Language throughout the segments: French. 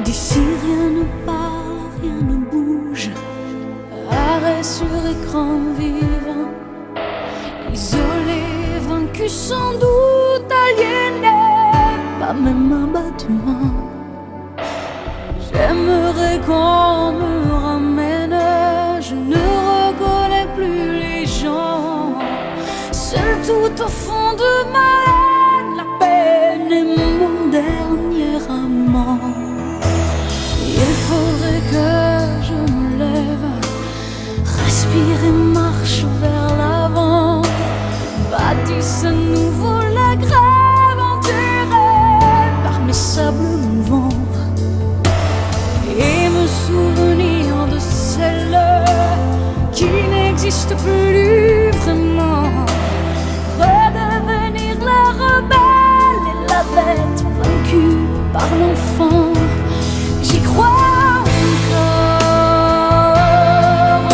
Ici rien ne parle, rien ne bouge. Arrêt sur écran vivant. Isolé, vaincu sans doute, aliéné, pas même un battement. J'aimerais qu'on me ramène, je ne reconnais plus les gens. Seul tout au fond de ma haine, la peine est mon dernier amant. Il faudrait que je me lève, respire et marche vers l'avant. Bâtisse à nouveau la grève enterrée par mes sables mouvants. Et me souvenir de celle qui n'existe plus vraiment. Redevenir la rebelle et la bête vaincue par l'enfant. J'y crois encore.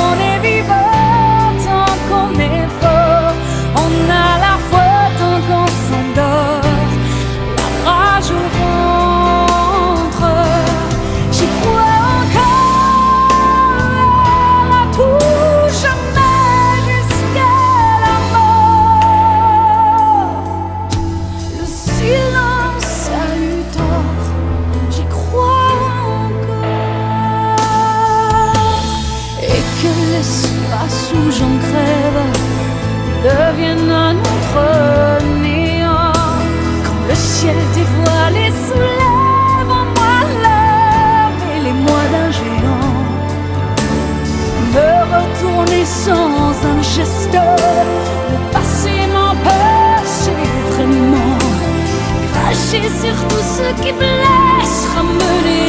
On est vivant tant qu'on est fort. On a la foi tant qu'on s'endort. La rage au ventre. J'y crois encore. À tout jamais jusqu'à la mort. Le silence a eu tort. J'y crois encore. Et que l'espace où j'en crève devienne un autre néant. Quand le ciel dévoilé soulève en moi l'âme et les mois d'un géant. Me retourner sans un geste, le passé m'empêche vraiment. Cracher sur tout ce qui blesse, ramener